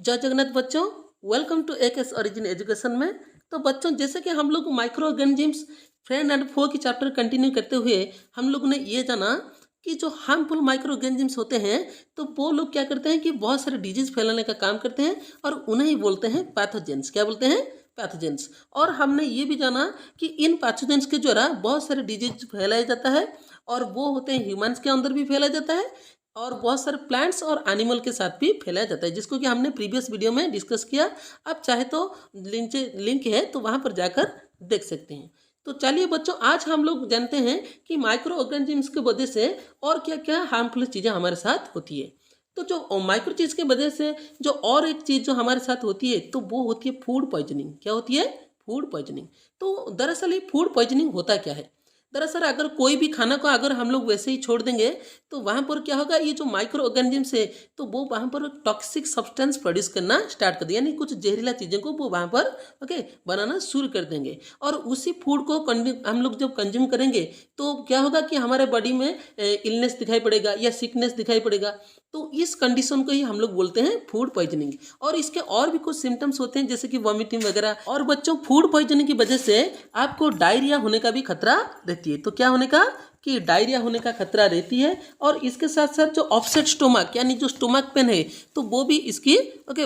जय जगन्नाथ बच्चों। Welcome to AKS origin education में। तो बच्चों, जैसे कि हम लोग microorganisms friend and foe की चैप्टर कंटिन्यू करते हुए हम लोग ने ये जाना कि जो हार्मफुल माइक्रो ऑर्गेनिजम्स होते हैं तो वो लोग क्या करते हैं कि बहुत सारे डिजीज फैलाने का काम करते हैं और उन्हें ही बोलते हैं पैथोजेंस। क्या बोलते हैं? पैथोजेंस। और हमने ये भी जाना कि इन पैथोजेंस के द्वारा बहुत सारे डिजीज फैलाया जाता है और वो होते हैं ह्यूमंस के अंदर भी फैलाया जाता है और बहुत सारे प्लांट्स और एनिमल के साथ भी फैलाया जाता है, जिसको कि हमने प्रीवियस वीडियो में डिस्कस किया। अब चाहे तो लिंक है तो वहाँ पर जाकर देख सकते हैं। तो चलिए बच्चों, आज हम लोग जानते हैं कि माइक्रो ऑर्गेनिजम्स की वजह से और क्या क्या हार्मफुल चीज़ें हमारे साथ होती है। तो जो माइक्रो चीज़ की वजह से जो और एक चीज़ जो हमारे साथ होती है तो वो होती है फूड पॉइजनिंग। क्या होती है? Food poisoning. तो दरअसल ये फूड पॉइजनिंग होता क्या है? दरअसल अगर कोई भी खाना को अगर हम लोग वैसे ही छोड़ देंगे तो वहाँ पर क्या होगा, ये जो माइक्रो ऑर्गेनिजम्स है तो वो वहाँ पर टॉक्सिक सब्सटेंस प्रोड्यूस करना स्टार्ट कर देंगे, यानी कुछ जहरीला चीज़ों को वो वहाँ पर बनाना शुरू कर देंगे। और उसी फूड को हम लोग जब कंज्यूम करेंगे तो क्या होगा कि हमारे बॉडी में इलनेस दिखाई पड़ेगा या सिकनेस दिखाई पड़ेगा। तो इस कंडीशन को ही हम लोग बोलते हैं फूड पॉइजनिंग। और इसके और भी कुछ सिम्टम्स होते हैं जैसे कि वॉमिटिंग वगैरह। और बच्चों, फूड पॉइजनिंग की वजह से आपको डायरिया होने का भी खतरा रहती है। तो क्या होने का? कि डायरिया होने का खतरा रहती है। और इसके साथ साथ जो ऑफसेट स्टोमक यानी जो स्टोमक पेन है तो वो भी इसकी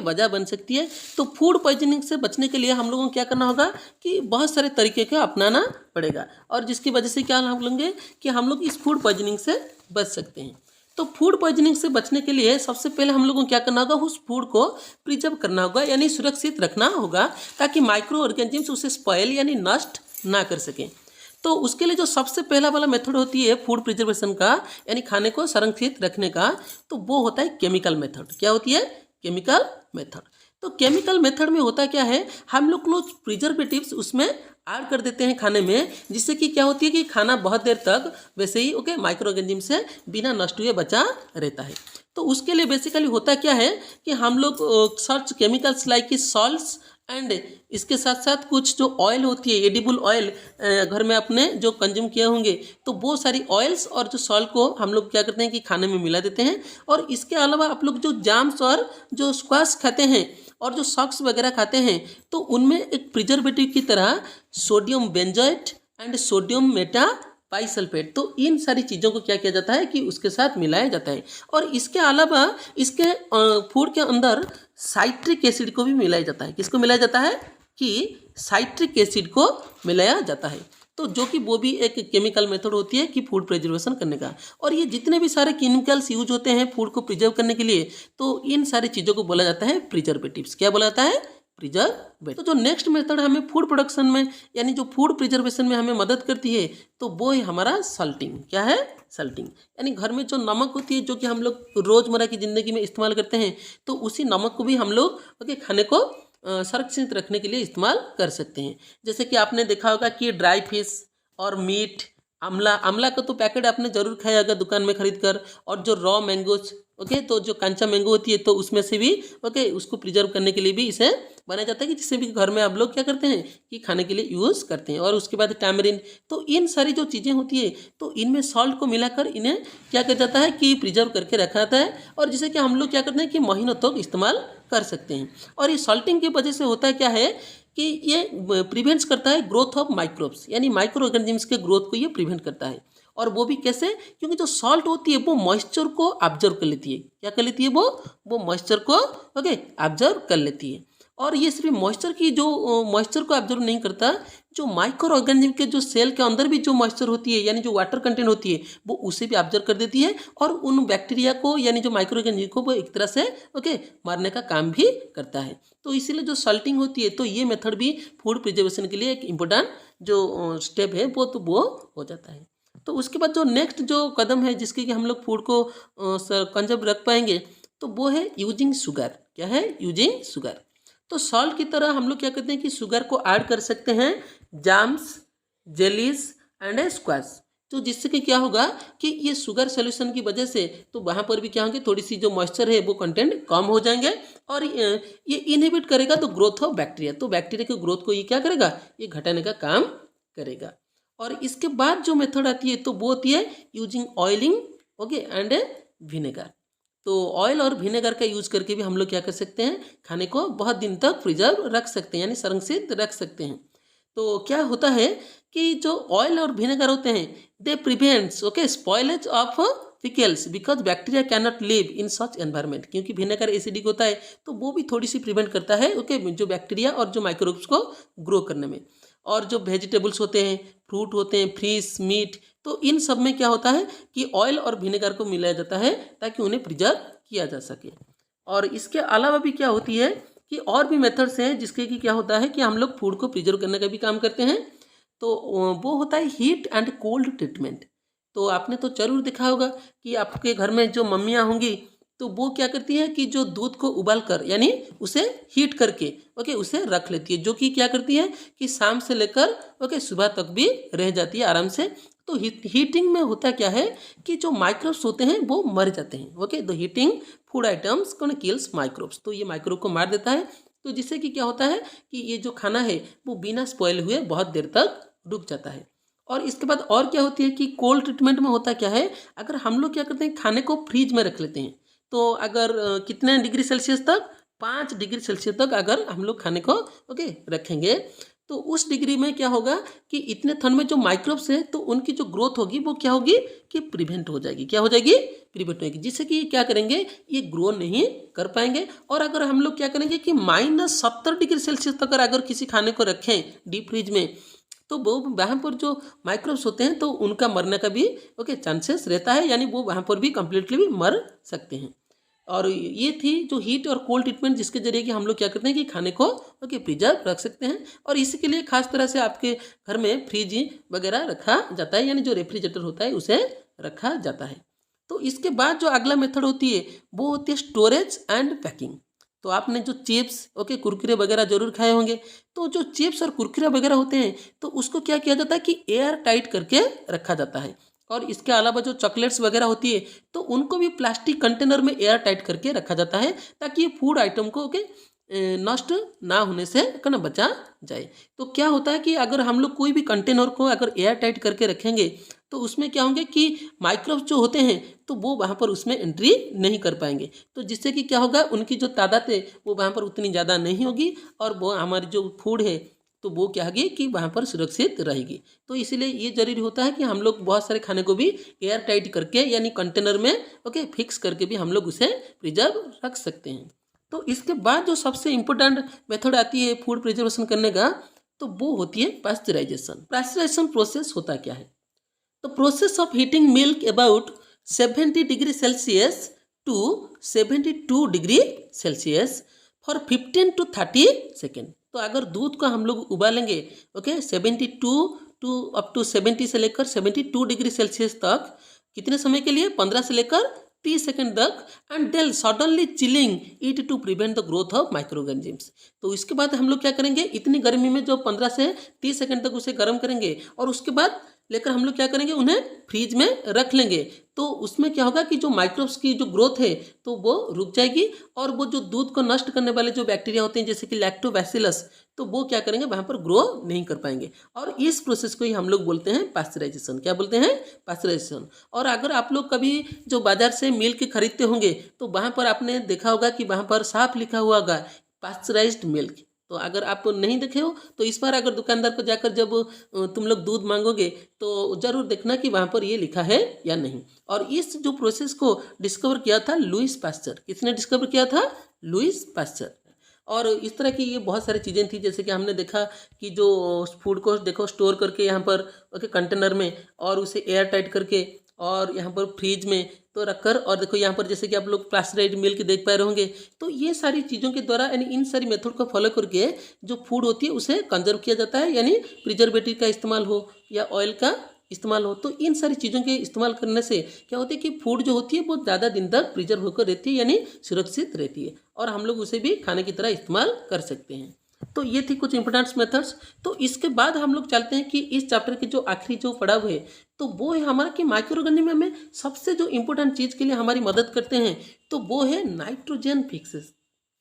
वजह बन सकती है। तो फूड पॉइजनिंग से बचने के लिए हम लोगों को क्या करना होगा कि बहुत सारे तरीके का अपनाना पड़ेगा, और जिसकी वजह से क्या हम लेंगे कि हम लोग इस फूड पॉइजनिंग से बच सकते हैं। तो फूड पॉइजनिंग से बचने के लिए सबसे पहले हम लोगों को क्या करना होगा, उस फूड को प्रिजर्व करना होगा यानी सुरक्षित रखना होगा, ताकि माइक्रो ऑर्गेनिजम्स उसे स्पॉयल यानी नष्ट ना कर सकें। तो उसके लिए जो सबसे पहला वाला मेथड होती है फूड प्रिजर्वेशन का यानी खाने को संरक्षित रखने का, तो वो होता है केमिकल मेथड। क्या होती है? Chemical method. तो केमिकल मेथड में होता क्या है, हम लोग प्रिजर्वेटिव्स उसमें ऐड कर देते हैं खाने में, जिससे कि क्या होती है कि खाना बहुत देर तक वैसे ही माइक्रो ऑर्गेनिज्म से बिना नष्ट हुए बचा रहता है। तो उसके लिए बेसिकली होता क्या है कि हम लोग search chemicals like salts and इसके साथ साथ कुछ जो ऑयल होती है एडिबल ऑयल घर में अपने जो कंज्यूम किए होंगे, तो वो सारी ऑयल्स और जो सॉल्ट को हम लोग क्या करते हैं कि खाने में मिला देते हैं। और इसके अलावा आप लोग जो जाम्स और जो स्क्वाश खाते हैं और जो सॉक्स वगैरह खाते हैं तो उनमें एक प्रिजर्वेटिव की तरह sodium benzoate and sodium Meta bisulphate, तो इन सारी चीज़ों को क्या किया जाता है कि उसके साथ मिलाया जाता है। और इसके अलावा इसके फूड के अंदर साइट्रिक एसिड को भी मिलाया जाता है। किसको मिलाया जाता है? कि साइट्रिक एसिड को मिलाया जाता है। तो जो कि वो भी एक केमिकल मेथड होती है कि फूड प्रिजर्वेशन करने का। और ये जितने भी सारे केमिकल्स यूज होते हैं फूड को प्रिजर्व करने के लिए, तो इन सारी चीज़ों को बोला जाता है प्रिजर्वेटिव्स। क्या बोला जाता है? प्रिजर्वेटिव। तो जो नेक्स्ट मेथड हमें फूड प्रोडक्शन में यानी जो फूड प्रिजर्वेशन में हमें मदद करती है तो वो है हमारा सल्टिंग। क्या है? सल्टिंग। यानी घर में जो नमक होती है जो कि हम लोग रोज़मर्रा की ज़िंदगी में इस्तेमाल करते हैं, तो उसी नमक को भी हम लोग खाने को संरक्षित रखने के लिए इस्तेमाल कर सकते हैं। जैसे कि आपने देखा होगा कि ड्राई फिश और मीट, आंवला आंवला का तो पैकेट आपने जरूर खाया होगा दुकान में खरीद कर। और जो रॉ मैंगोज तो जो कंचा मैंगो होती है तो उसमें से भी उसको प्रिजर्व करने के लिए भी इसे बनाया जाता है कि जिससे भी घर में आप लोग क्या करते हैं कि खाने के लिए यूज़ करते हैं। और उसके बाद टैमरिन, तो इन सारी जो चीज़ें होती है तो इनमें सॉल्ट को मिलाकर इन्हें क्या किया जाता है कि प्रिजर्व करके रखा जाता है, और जिसे कि हम लोग क्या करते हैं कि महीनों तक इस्तेमाल कर सकते हैं। और ये सॉल्टिंग की वजह से होता क्या है कि ये प्रिवेंट्स करता है ग्रोथ ऑफ माइक्रोब्स, यानी माइक्रो ऑर्गेनिजम्स के ग्रोथ को ये प्रिवेंट करता है। और वो भी कैसे? क्योंकि जो सॉल्ट होती है वो मॉइस्चर को ऑब्जर्व कर लेती है। क्या कर लेती है? वो मॉइस्चर को ऑब्जर्व कर लेती है। और ये सिर्फ मॉइस्चर की जो मॉइस्चर को ऑब्जर्व नहीं करता, जो माइक्रो ऑर्गेनिज्म के जो सेल के अंदर भी जो मॉइस्चर होती है यानी जो वाटर कंटेंट होती है वो उसे भी ऑब्जर्व कर देती है और उन बैक्टीरिया को यानी जो माइक्रो ऑर्गेनिज्म को वो एक तरह से मारने का काम भी करता है। तो इसीलिए जो सॉल्टिंग होती है तो ये मेथड भी फूड प्रिजर्वेशन के लिए एक इम्पोर्टेंट जो स्टेप है वो हो जाता है। तो उसके बाद जो नेक्स्ट जो कदम है जिसके कि हम लोग फूड को कंजर्व रख पाएंगे तो वो है यूजिंग शुगर। क्या है? Using sugar. तो सॉल्ट की तरह हम लोग क्या करते हैं कि शुगर को ऐड कर सकते हैं जाम्स, जेलीज एंड स्क्वाश, तो जिससे कि क्या होगा कि ये शुगर सोल्यूशन की वजह से तो वहाँ पर भी क्या होंगे, थोड़ी सी जो मॉइस्चर है वो कंटेंट कम हो जाएंगे और ये इनहिबिट करेगा तो ग्रोथ ऑफ बैक्टीरिया, तो बैक्टीरिया के ग्रोथ को ये क्या करेगा? ये घटाने का काम करेगा। और इसके बाद जो मेथड आती है तो वो होती है यूजिंग ऑयलिंग एंड विनेगर। तो ऑयल और विनेगर का यूज करके भी हम लोग क्या कर सकते हैं, खाने को बहुत दिन तक प्रिजर्व रख सकते हैं, यानी संरक्षित रख सकते हैं। तो क्या होता है कि जो ऑयल और विनेगर होते हैं, they prevents spoilage of pickles because bacteria can not live in such environment. क्योंकि विनेगर एसिडिक होता है तो वो भी थोड़ी सी प्रिवेंट करता है जो बैक्टीरिया और जो माइक्रोब्स को ग्रो करने में। और जो वेजिटेबल्स होते हैं, फ्रूट होते हैं, फिश, मीट, तो इन सब में क्या होता है कि ऑयल और विनेगर को मिलाया जाता है ताकि उन्हें प्रिजर्व किया जा सके। और इसके अलावा भी क्या होती है कि और भी मेथड्स हैं जिसके कि क्या होता है कि हम लोग फूड को प्रिजर्व करने का भी काम करते हैं। तो वो होता है हीट एंड कोल्ड ट्रीटमेंट। तो आपने तो जरूर देखा होगा कि आपके घर में जो मम्मियाँ होंगी तो वो क्या करती हैं कि जो दूध को उबाल कर यानी उसे हीट करके उसे रख लेती है, जो कि क्या करती है कि शाम से लेकर सुबह तक भी रह जाती है आराम से। तो हीटिंग में होता क्या है कि जो माइक्रोब्स होते हैं वो मर जाते हैं। द हीटिंग फूड आइटम्स कौन किल्स माइक्रोब्स। तो ये माइक्रोब को मार देता है, तो जिससे कि क्या होता है कि ये जो खाना है वो बिना स्पॉइल हुए बहुत देर तक रुक जाता है। और इसके बाद और क्या होती है कि कोल्ड ट्रीटमेंट में होता क्या है, अगर हम लोग क्या करते हैं खाने को फ्रीज में रख लेते हैं, तो अगर कितने डिग्री सेल्सियस तक, 5 डिग्री सेल्सियस तक अगर हम लोग खाने को रखेंगे, तो उस डिग्री में क्या होगा कि इतने ठंड में जो माइक्रोब्स हैं तो उनकी जो ग्रोथ होगी वो क्या होगी कि प्रिवेंट हो जाएगी। क्या हो जाएगी? प्रिवेंट होगी, जिससे कि क्या करेंगे, ये ग्रो नहीं कर पाएंगे। और अगर हम लोग क्या करेंगे कि -70 डिग्री सेल्सियस तक अगर किसी खाने को रखें डीप फ्रीज में, तो वो वहाँ पर जो माइक्रोब्स होते हैं तो उनका मरने का भी चांसेस रहता है, यानी वो वहाँ पर भी कम्प्लीटली भी मर सकते हैं। और ये थी जो हीट और कोल्ड ट्रीटमेंट, जिसके जरिए कि हम लोग क्या करते हैं कि खाने को प्रिजर्व रख सकते हैं। और इसी के लिए खास तरह से आपके घर में फ्रिज वगैरह रखा जाता है, यानी जो रेफ्रिजरेटर होता है उसे रखा जाता है। तो इसके बाद जो अगला मेथड होती है वो होती है स्टोरेज एंड पैकिंग। तो आपने जो चिप्स कुरकुरे वगैरह जरूर खाए होंगे। तो जो चिप्स और कुरकुरे वगैरह होते हैं तो उसको क्या किया जाता है कि एयर टाइट करके रखा जाता है। और इसके अलावा जो चॉकलेट्स वगैरह होती है तो उनको भी प्लास्टिक कंटेनर में एयर टाइट करके रखा जाता है, ताकि ये फूड आइटम को नष्ट ना होने से बचा जाए। तो क्या होता है कि अगर हम लोग कोई भी कंटेनर को अगर एयर टाइट करके रखेंगे तो उसमें क्या होंगे कि माइक्रोब्स जो होते हैं तो वो वहाँ पर उसमें एंट्री नहीं कर पाएंगे। तो जिससे कि क्या होगा, उनकी जो तादाद है वो वहाँ पर उतनी ज़्यादा नहीं होगी और वो हमारी जो फूड है तो वो क्या होगी कि वहाँ पर सुरक्षित रहेगी। तो इसीलिए ये जरूरी होता है कि हम लोग बहुत सारे खाने को भी एयर टाइट करके यानी कंटेनर में फिक्स करके भी हम लोग उसे प्रिजर्व रख सकते हैं। तो इसके बाद जो सबसे इम्पोर्टेंट मेथड आती है फूड प्रिजर्वेशन करने का, तो वो होती है पास्चराइजेशन। पास्चराइजेशन प्रोसेस होता क्या है? तो process of heating milk about 70 degree Celsius to 72 degree Celsius for 15 to 30 second. तो अगर दूध को हम लोग उबालेंगे 72 टू अप टू 70 से लेकर 72 डिग्री सेल्सियस तक, कितने समय के लिए? 15 से लेकर 30 सेकंड तक, and then suddenly chilling it to prevent the growth of microorganisms. तो इसके बाद हम लोग क्या करेंगे, इतनी गर्मी में जो 15 से 30 सेकंड तक उसे गर्म करेंगे और उसके बाद लेकर हम लोग क्या करेंगे, उन्हें फ्रीज में रख लेंगे। तो उसमें क्या होगा कि जो माइक्रोब्स की जो ग्रोथ है तो वो रुक जाएगी और वो जो दूध को नष्ट करने वाले जो बैक्टीरिया होते हैं जैसे कि लैक्टोबैसिलस, तो वो क्या करेंगे, वहाँ पर ग्रो नहीं कर पाएंगे। और इस प्रोसेस को ही हम लोग बोलते हैं पास्चराइजेशन। क्या बोलते हैं? पास्चराइजेशन। और अगर आप लोग कभी जो बाजार से मिल्क खरीदते होंगे तो वहाँ पर आपने देखा होगा कि वहाँ पर साफ लिखा हुआ होगा पास्चराइज्ड मिल्क। तो अगर आप नहीं देखे हो तो इस बार अगर दुकानदार को जाकर जब तुम लोग दूध मांगोगे तो ज़रूर देखना कि वहाँ पर ये लिखा है या नहीं। और इस जो प्रोसेस को डिस्कवर किया था लुईस पास्चर। किसने डिस्कवर किया था? Lewis pasture. और इस तरह की ये बहुत सारी चीज़ें थी, जैसे कि हमने देखा कि जो फूड को देखो स्टोर करके यहाँ पर कंटेनर में और उसे एयर टाइट करके और यहाँ पर फ्रीज में तो रखकर, और देखो यहाँ पर जैसे कि आप लोग पास्चराइज्ड मिल्क देख पा रहे होंगे। तो ये सारी चीज़ों के द्वारा यानी इन सारी मेथड को फॉलो करके जो फूड होती है उसे कंजर्व किया जाता है, यानी प्रिजर्वेटिव का इस्तेमाल हो या ऑयल का इस्तेमाल हो। तो इन सारी चीज़ों के इस्तेमाल करने से क्या होती है कि फूड जो होती है वो ज़्यादा दिन तक प्रिजर्व होकर रहती है, यानी सुरक्षित रहती है और हम लोग उसे भी खाने की तरह इस्तेमाल कर सकते हैं। तो ये थी कुछ इंपॉर्टेंट मेथड्स। तो इसके बाद हम लोग चलते हैं कि इस चैप्टर की जो आखिरी जो पड़ाव है तो वो है हमारा कि माइक्रोऑर्गेनिज्म में हमें सबसे जो इम्पोर्टेंट चीज़ के लिए हमारी मदद करते हैं तो वो है नाइट्रोजन फिक्सेशन।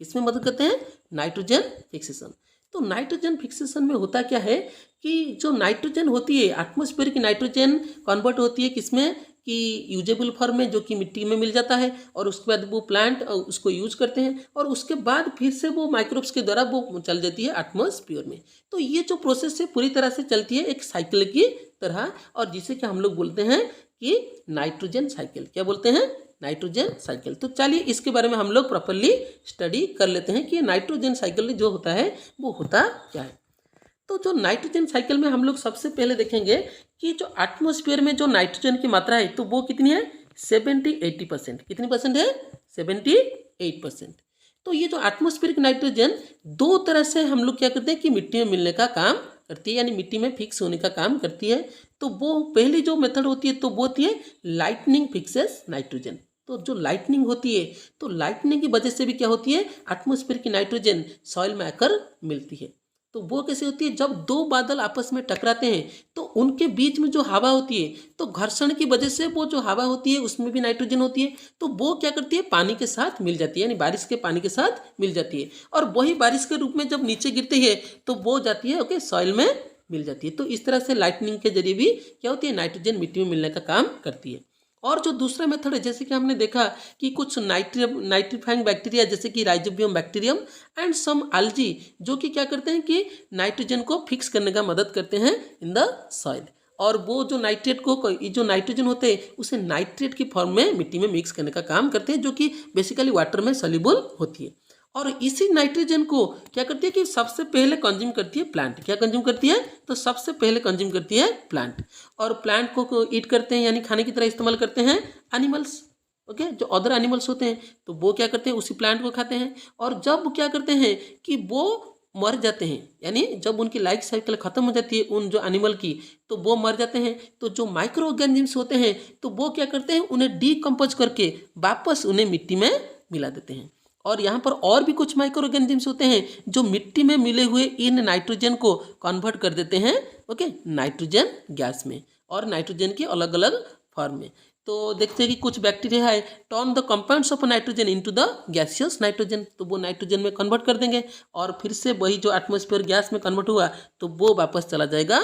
इसमें मदद करते हैं नाइट्रोजन फिक्सेशन। तो नाइट्रोजन फिक्सेशन में होता क्या है कि जो नाइट्रोजन होती है एटमॉस्फेयर की नाइट्रोजन कन्वर्ट होती है किसमें कि यूजेबल फॉर्म में जो कि मिट्टी में मिल जाता है, और उसके बाद वो प्लांट उसको यूज करते हैं, और उसके बाद फिर से वो माइक्रोब्स के द्वारा वो चल जाती है एटमॉस्फेयर में। तो ये जो प्रोसेस है पूरी तरह से चलती है एक साइकिल की तरह, और जिसे कि हम लोग बोलते हैं कि नाइट्रोजन साइकिल। क्या बोलते हैं? Nitrogen cycle. तो चलिए इसके बारे में हम लोग प्रॉपरली स्टडी कर लेते हैं कि नाइट्रोजन साइकिल जो होता है वो होता क्या है। तो जो नाइट्रोजन साइकिल में हम लोग सबसे पहले देखेंगे कि जो एटमॉस्फेयर में जो नाइट्रोजन की मात्रा है तो वो कितनी है? 70-80%। कितनी परसेंट है? 78%। तो ये जो एटमॉस्फेरिक नाइट्रोजन दो तरह से हम लोग क्या करते हैं कि मिट्टी में मिलने का काम करती है, यानी मिट्टी में फिक्स होने का काम करती है। तो वो पहली जो मेथड होती है तो वो होती है लाइटनिंग फिक्सेस नाइट्रोजन। तो जो लाइटनिंग होती है तो लाइटनिंग की वजह से भी क्या होती है? एटमॉस्फेयर की नाइट्रोजन सॉइल में आकर मिलती है। तो वो कैसे होती है? जब दो बादल आपस में टकराते हैं तो उनके बीच में जो हवा होती है तो घर्षण की वजह से वो जो हवा होती है उसमें भी नाइट्रोजन होती है, तो वो क्या करती है? पानी के साथ मिल जाती है, यानी बारिश के पानी के साथ मिल जाती है, और वही बारिश के रूप में जब नीचे गिरती है तो वो जाती है ओके सॉइल में मिल जाती है। तो इस तरह से लाइटनिंग के जरिए भी क्या होती है? नाइट्रोजन मिट्टी में मिलने का काम करती है। और जो दूसरा मेथड है, जैसे कि हमने देखा कि कुछ नाइट्रीफाइंग बैक्टीरिया जैसे कि rhizobium bacterium and some algae जो कि क्या करते हैं कि नाइट्रोजन को फिक्स करने का मदद करते हैं इन द सॉइल, और वो जो नाइट्रेट को जो नाइट्रोजन होते हैं उसे नाइट्रेट की फॉर्म में मिट्टी में मिक्स करने का काम करते हैं, जो कि बेसिकली वाटर में सॉल्युबल होती है। और इसी नाइट्रोजन को क्या करती है कि सबसे पहले कंज्यूम करती है प्लांट। क्या कंज्यूम करती है? तो सबसे पहले कंज्यूम करती है प्लांट, और प्लांट को ईट करते हैं यानी खाने की तरह इस्तेमाल करते हैं एनिमल्स। ओके, जो अदर एनिमल्स होते हैं तो वो क्या करते हैं? उसी प्लांट को खाते हैं, और जब वो क्या करते हैं कि वो मर जाते हैं, यानी जब उनकी लाइफ साइकिल खत्म हो जाती है उन जो एनिमल की, तो वो मर जाते हैं, तो जो माइक्रो ऑर्गेनिजम्स होते हैं तो वो क्या करते हैं? उन्हें डीकम्पोज करके वापस उन्हें मिट्टी में मिला देते हैं। और यहाँ पर और भी कुछ माइक्रो ऑर्गेनिजम्स होते हैं जो मिट्टी में मिले हुए इन नाइट्रोजन को कन्वर्ट कर देते हैं ओके नाइट्रोजन गैस में, और नाइट्रोजन की अलग अलग फॉर्म में। तो देखते हैं कि कुछ बैक्टीरिया है turn the compounds of nitrogen into the gaseous nitrogen, तो वो नाइट्रोजन में कन्वर्ट कर देंगे, और फिर से वही जो एटमॉस्फेयर गैस में कन्वर्ट हुआ तो वो वापस चला जाएगा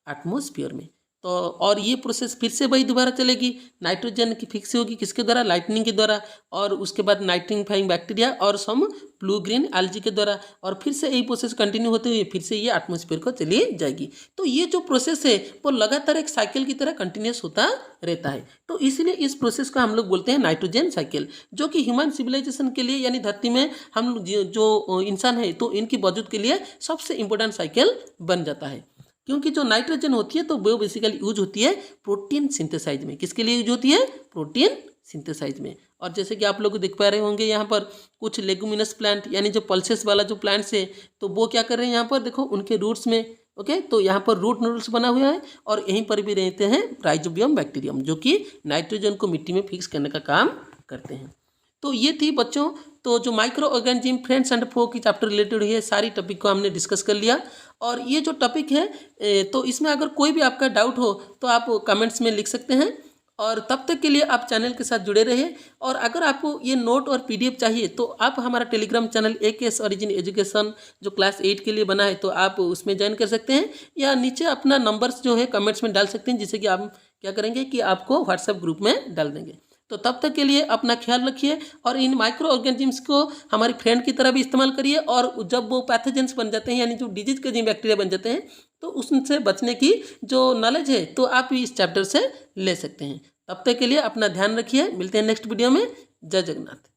एटमॉस्फेयर में। तो और ये प्रोसेस फिर से वही दोबारा चलेगी, नाइट्रोजन की फिक्स होगी किसके द्वारा? लाइटनिंग के द्वारा, और उसके बाद नाइट्रीफाइंग बैक्टीरिया और सम ब्लू ग्रीन algae के द्वारा, और फिर से यही प्रोसेस कंटिन्यू होते हुए फिर से ये एटमॉस्फेयर को चली जाएगी। तो ये जो प्रोसेस है वो लगातार एक साइकिल की तरह कंटिन्यूस होता रहता है। तो इसीलिए इस प्रोसेस को हम लोग बोलते हैं नाइट्रोजन साइकिल, जो कि ह्यूमन सिविलाइजेशन के लिए यानी धरती में हम जो इंसान है तो इनकी वजूद के लिए सबसे इंपॉर्टेंट साइकिल बन जाता है। क्योंकि जो नाइट्रोजन होती है तो वो बेसिकली यूज होती है प्रोटीन सिंथेसाइज में। किसके लिए यूज होती है? प्रोटीन सिंथेसाइज में। और जैसे कि आप लोग देख पा रहे होंगे यहाँ पर कुछ लेगुमिनस प्लांट यानी जो पल्सेस वाला जो प्लांट्स है तो वो क्या कर रहे हैं? यहाँ पर देखो उनके रूट्स में ओके, तो यहाँ पर रूट नोडल्स बना हुआ है, और यहीं पर भी रहते हैं राइजोबियम बैक्टीरियम जो कि नाइट्रोजन को मिट्टी में फिक्स करने का काम करते हैं। तो ये थी बच्चों तो जो micro organism friends and foe की चैप्टर रिलेटेड है सारी टॉपिक को हमने डिस्कस कर लिया। और ये जो टॉपिक है तो इसमें अगर कोई भी आपका डाउट हो तो आप कमेंट्स में लिख सकते हैं, और तब तक के लिए आप चैनल के साथ जुड़े रहिए। और अगर आपको ये नोट और पीडीएफ चाहिए तो आप हमारा Telegram channel AKS origin education जो क्लास 8 के लिए बना है तो आप उसमें ज्वाइन कर सकते हैं, या नीचे अपना नंबर्स जो है कमेंट्स में डाल सकते हैं, जिससे कि आप क्या करेंगे कि आपको व्हाट्सएप ग्रुप में डाल देंगे। तो तब तक के लिए अपना ख्याल रखिए, और इन माइक्रो ऑर्गेनिजम्स को हमारी फ्रेंड की तरह भी इस्तेमाल करिए, और जब वो पैथोजेंस बन जाते हैं यानी जो डिजीज के जिन बैक्टीरिया बन जाते हैं तो उससे बचने की जो नॉलेज है तो आप भी इस चैप्टर से ले सकते हैं। तब तक के लिए अपना ध्यान रखिए, मिलते हैं नेक्स्ट वीडियो में। जय जगन्नाथ।